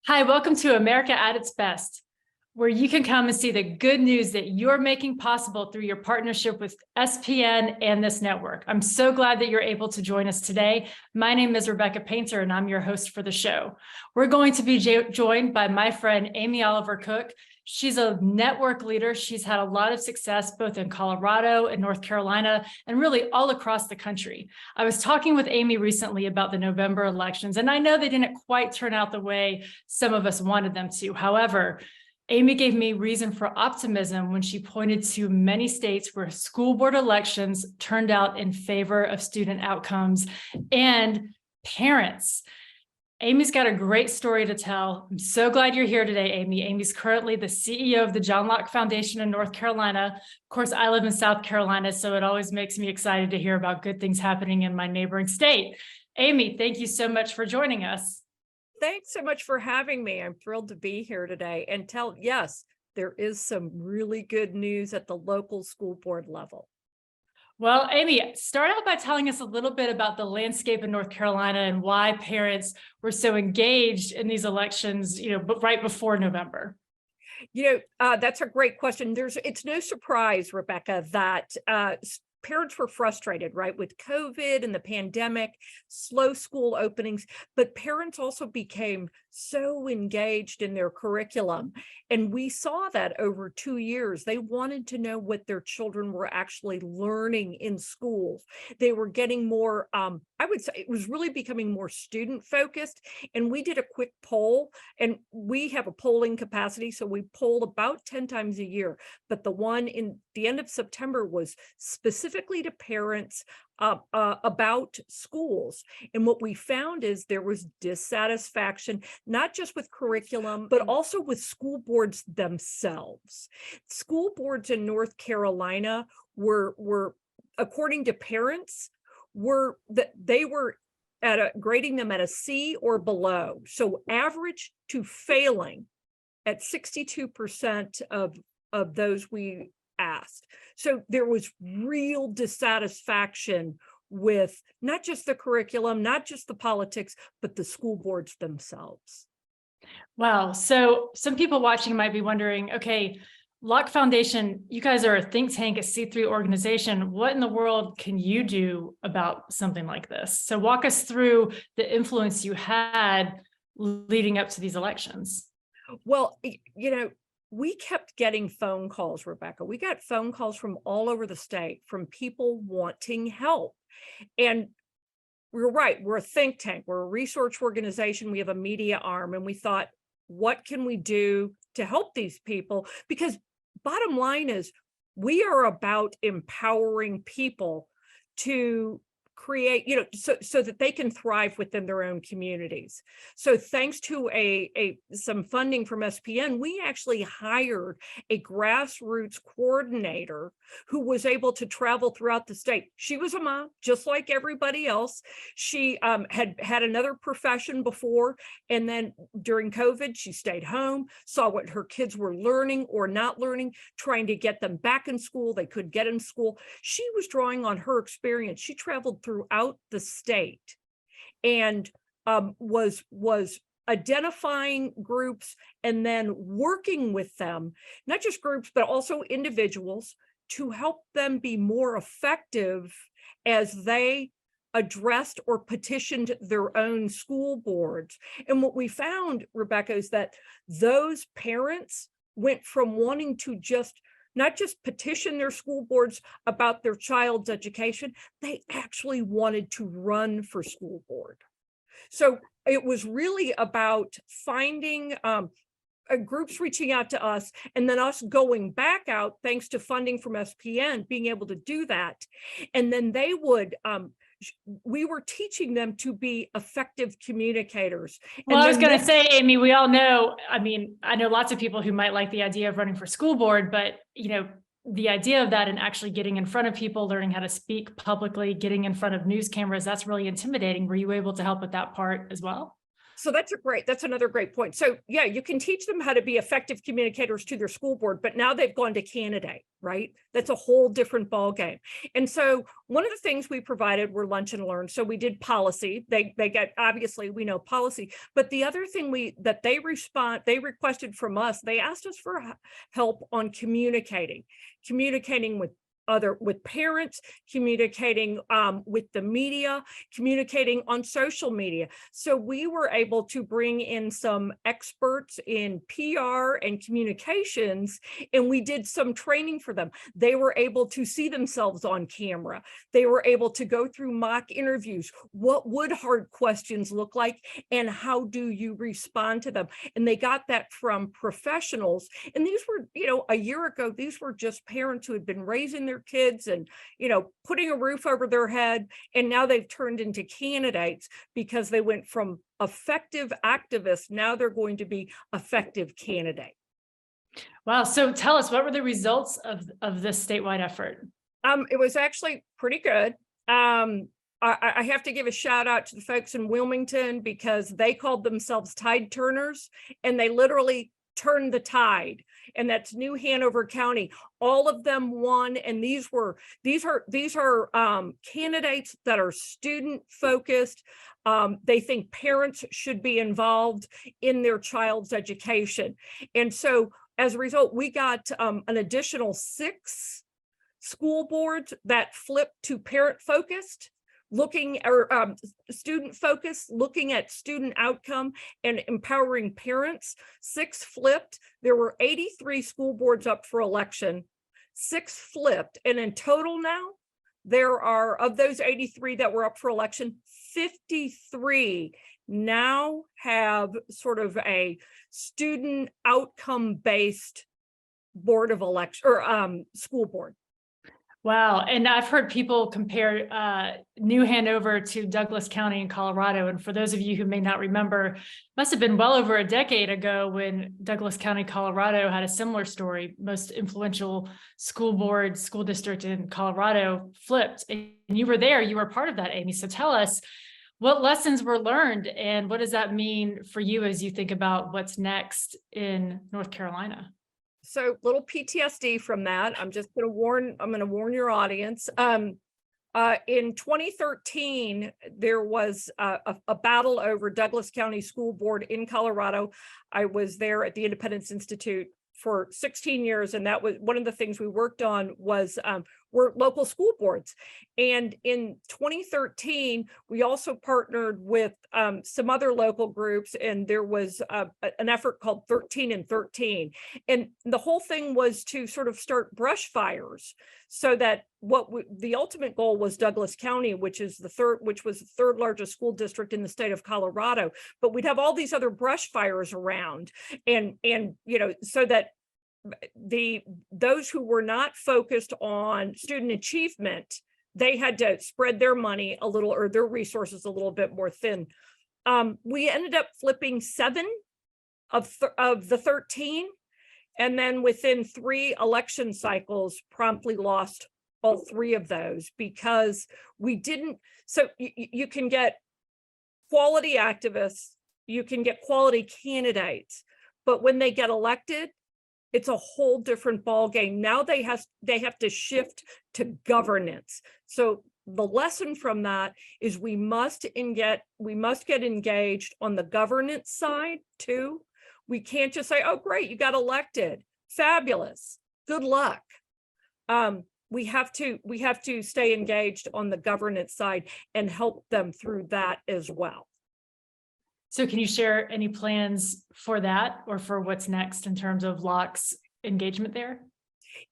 Hi, welcome to America at its Best, where you can come and see the good news that you're making possible through your partnership with SPN and this network. I'm so glad that you're able to join us today. My name is Rebecca Painter, and I'm your host for the show. We're going to be joined by my friend, Amy Oliver Cook. She's a network leader. She's had a lot of success both in Colorado and North Carolina and really all across the country. I was talking with Amy recently about the November elections, and I know they didn't quite turn out the way some of us wanted them to. However, Amy gave me reason for optimism when she pointed to many states where school board elections turned out in favor of student outcomes and parents. Amy's got a great story to tell. I'm so glad you're here today, Amy. Amy's currently the CEO of the John Locke Foundation in North Carolina. Of course, I live in South Carolina, so it always makes me excited to hear about good things happening in my neighboring state. Amy, thank you so much for joining us. Thanks so much for having me. I'm thrilled to be here today and yes, there is some really good news at the local school board level. Well, Amy, start out by telling us a little bit about the landscape in North Carolina and why parents were so engaged in these elections, but right before November. That's a great question. It's no surprise, Rebecca, that parents were frustrated, right, with COVID and the pandemic, slow school openings, but parents also became so engaged in their curriculum. And we saw that over 2 years. They wanted to know what their children were actually learning in schools. They were getting more, I would say it was really becoming more student focused. And we did a quick poll, and we have a polling capacity. So we polled about 10 times a year, but the one in the end of September was specifically to parents about schools. And what we found is there was dissatisfaction, not just with curriculum, but also with school boards themselves. School boards in North Carolina were according to parents, they were grading them at a C or below. So average to failing at 62% of those we asked. So there was real dissatisfaction with not just the curriculum, not just the politics, but the school boards themselves. Wow. So some people watching might be wondering, okay, Locke Foundation, you guys are a think tank, a C3 organization. What in the world can you do about something like this? So walk us through the influence you had leading up to these elections. Well, we kept getting phone calls, Rebecca. We got phone calls from all over the state from people wanting help. And we're right, we're a think tank, we're a research organization, we have a media arm, and we thought, what can we do to help these people? Because bottom line is, we are about empowering people to create, so that they can thrive within their own communities. So thanks to some funding from SPN, we actually hired a grassroots coordinator who was able to travel throughout the state. She was a mom, just like everybody else. She had another profession before, and then during COVID, she stayed home, saw what her kids were learning or not learning, trying to get them back in school. They could get in school. She was drawing on her experience. She traveled throughout the state and was identifying groups and then working with them, not just groups, but also individuals, to help them be more effective as they addressed or petitioned their own school boards. And what we found, Rebecca, is that those parents went from wanting to not just petition their school boards about their child's education, they actually wanted to run for school board. So it was really about finding groups reaching out to us, and then us going back out, thanks to funding from SPN, being able to do that. And then they would, we were teaching them to be effective communicators. Well, I was going to say, Amy, we all know, I know lots of people who might like the idea of running for school board, but, the idea of that and actually getting in front of people, learning how to speak publicly, getting in front of news cameras, that's really intimidating. Were you able to help with that part as well? So that's another great point. So yeah, you can teach them how to be effective communicators to their school board, but now they've gone to candidate, right? That's a whole different ballgame. And so one of the things we provided were lunch and learn. So we did policy. They got, obviously we know policy, but the other thing they requested from us, they asked us for help on communicating with parents, communicating with the media, communicating on social media. So we were able to bring in some experts in PR and communications, and we did some training for them. They were able to see themselves on camera. They were able to go through mock interviews. What would hard questions look like, and how do you respond to them? And they got that from professionals. And these were, a year ago, these were just parents who had been raising their kids and, putting a roof over their head. And now they've turned into candidates because they went from effective activists. Now they're going to be effective candidates. Wow. So tell us, what were the results of this statewide effort? It was actually pretty good. I have to give a shout out to the folks in Wilmington because they called themselves tide turners, and they literally turned the tide. And that's New Hanover County. All of them won, and these are candidates that are student focused. They think parents should be involved in their child's education, and so as a result, we got an additional 6 school boards that flipped to parent focused, student focused, looking at student outcome and empowering parents. 6 flipped. There were 83 school boards up for election. 6 flipped. And in total now, there are, of those 83 that were up for election, 53 now have sort of a student outcome based board of election or school board. Wow. And I've heard people compare New Hanover to Douglas County in Colorado. And for those of you who may not remember, must have been well over a decade ago when Douglas County, Colorado had a similar story. Most influential school district in Colorado flipped. And you were there, you were part of that, Amy. So tell us, what lessons were learned and what does that mean for you as you think about what's next in North Carolina? So little PTSD from that. I'm going to warn your audience. In 2013, there was a battle over Douglas County School Board in Colorado. I was there at the Independence Institute for 16 years. And that was one of the things we worked on were local school boards. And in 2013, we also partnered with some other local groups, and there was an effort called 13 and 13. And the whole thing was to sort of start brush fires so that the ultimate goal was Douglas County, which was the third largest school district in the state of Colorado. But we'd have all these other brush fires around, and so that those who were not focused on student achievement, they had to spread their money a little, or their resources a little bit more thin. We ended up flipping 7 of the 13, and then within 3 election cycles promptly lost all 3 of those because we didn't. So you can get quality activists, you can get quality candidates, but when they get elected, it's a whole different ballgame. Now they have to shift to governance. So the lesson from that is we must get engaged on the governance side too. We can't just say, oh, great, you got elected. Fabulous. Good luck. We have to stay engaged on the governance side and help them through that as well. So can you share any plans for that or for what's next in terms of LOC's engagement there?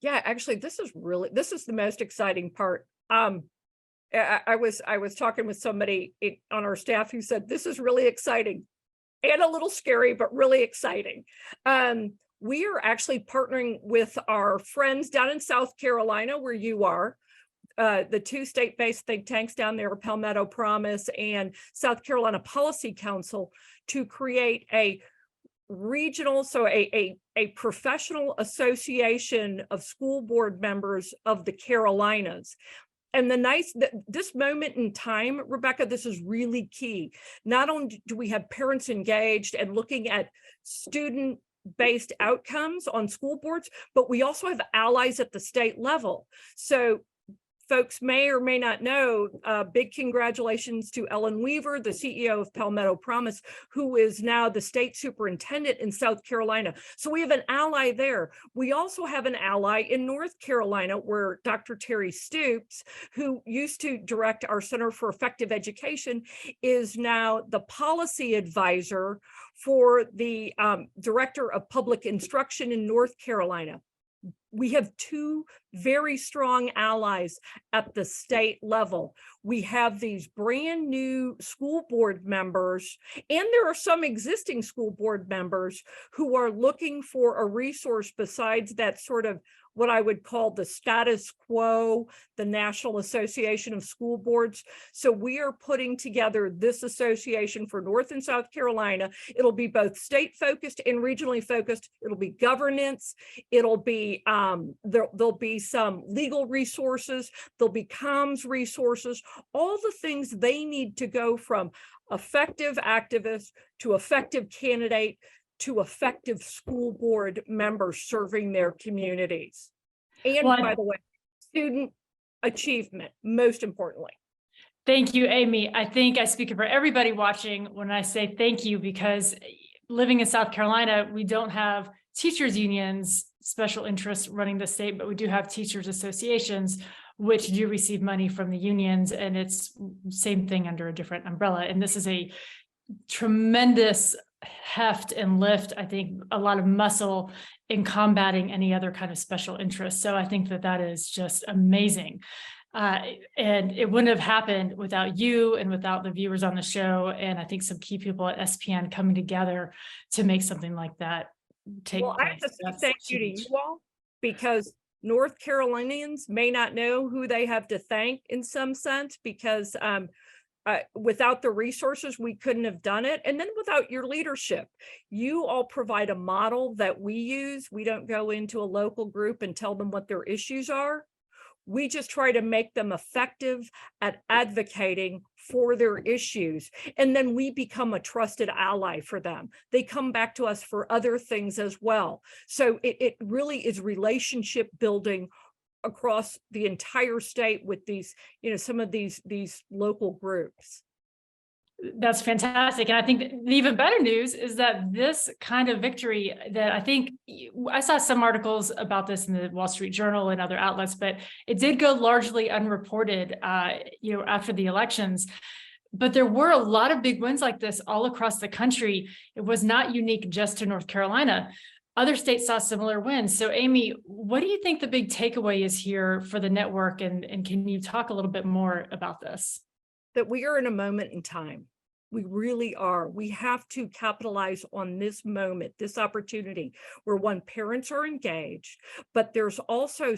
Yeah, actually, this is the most exciting part. I was talking with somebody on our staff who said, this is really exciting and a little scary, but really exciting. We are actually partnering with our friends down in South Carolina, where you are. The 2 state-based think tanks down there, Palmetto Promise and South Carolina Policy Council, to create a regional, so a professional association of school board members of the Carolinas. And this moment in time, Rebecca, this is really key. Not only do we have parents engaged and looking at student-based outcomes on school boards, but we also have allies at the state level. So folks may or may not know, big congratulations to Ellen Weaver, the CEO of Palmetto Promise, who is now the state superintendent in South Carolina. So we have an ally there. We also have an ally in North Carolina, where Dr. Terry Stoops, who used to direct our Center for Effective Education, is now the policy advisor for the Director of Public Instruction in North Carolina. We have two very strong allies at the state level. We have these brand new school board members, and there are some existing school board members who are looking for a resource besides that sort of what I would call the status quo, the National Association of School Boards. So we are putting together this association for North and South Carolina. It'll be both state focused and regionally focused. It'll be governance. It'll be, there'll be some legal resources. There'll be comms resources, all the things they need to go from effective activist to effective candidate to effective school board members serving their communities. And by the way, student achievement, most importantly. Thank you, Amy. I think I speak for everybody watching when I say thank you, because living in South Carolina, we don't have teachers unions, special interests running the state, but we do have teachers associations, which do receive money from the unions, and it's same thing under a different umbrella. And this is a tremendous heft and lift, I think, a lot of muscle in combating any other kind of special interest. So I think that that is just amazing. And it wouldn't have happened without you and without the viewers on the show. And I think some key people at SPN coming together to make something like that take place. I have to say thank you to you all, because North Carolinians may not know who they have to thank in some sense, because without the resources, we couldn't have done it. And then without your leadership, you all provide a model that we use. We don't go into a local group and tell them what their issues are. We just try to make them effective at advocating for their issues. And then we become a trusted ally for them. They come back to us for other things as well. So it really is relationship building across the entire state with these, some of these local groups. That's fantastic. And I think the even better news is that this kind of victory that I think I saw some articles about this in the Wall Street Journal and other outlets, but it did go largely unreported, after the elections. But there were a lot of big wins like this all across the country. It was not unique just to North Carolina. Other states saw similar wins. So Amy, what do you think the big takeaway is here for the network? And can you talk a little bit more about this? That we are in a moment in time. We really are. We have to capitalize on this moment, this opportunity where parents are engaged, but there's also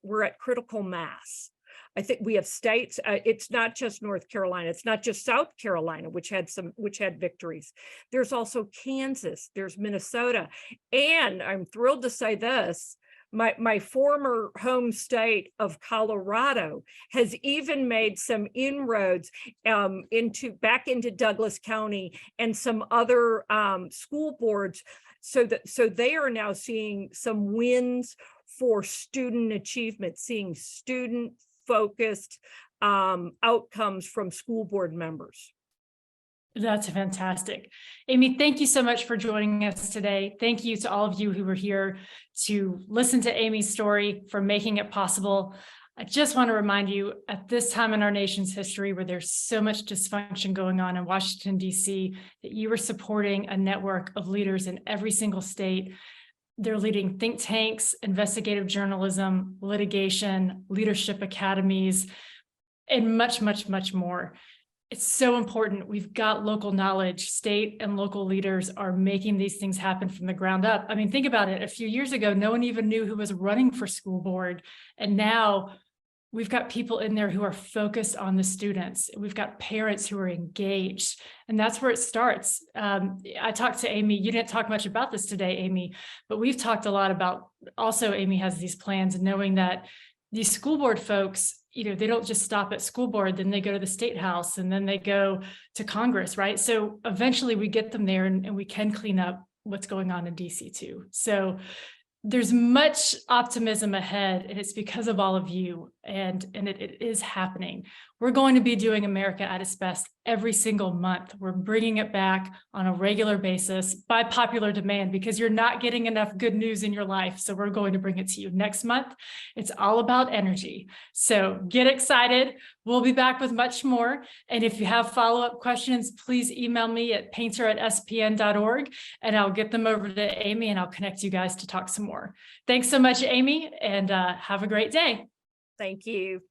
we're at critical mass. I think we have states, it's not just North Carolina, it's not just South Carolina, which had victories. There's also Kansas, there's Minnesota. And I'm thrilled to say this, my former home state of Colorado has even made some inroads back into Douglas County and some other school boards, so they are now seeing some wins for student achievement, seeing student focused outcomes from school board members. That's fantastic. Amy, thank you so much for joining us today. Thank you to all of you who were here to listen to Amy's story, for making it possible. I just want to remind you, at this time in our nation's history where there's so much dysfunction going on in Washington, D.C., that you are supporting a network of leaders in every single state. They're leading think tanks, investigative journalism, litigation, leadership academies, and much, much, much more. It's so important. We've got local knowledge. State and local leaders are making these things happen from the ground up. I mean, think about it. A few years ago, no one even knew who was running for school board. And now we've got people in there who are focused on the students. We've got parents who are engaged, and that's where it starts. I talked to Amy. You didn't talk much about this today, Amy, but we've talked a lot about also Amy has these plans, and knowing that these school board folks, they don't just stop at school board, then they go to the state house and then they go to Congress, right? So eventually we get them there and we can clean up what's going on in DC too. So there's much optimism ahead, and it's because of all of you, and it is happening. We're going to be doing America at its best every single month. We're bringing it back on a regular basis by popular demand because you're not getting enough good news in your life. So we're going to bring it to you next month. It's all about energy. So get excited. We'll be back with much more. And if you have follow-up questions, please email me at painter@spn.org and I'll get them over to Amy and I'll connect you guys to talk some more. Thanks so much, Amy, and have a great day. Thank you.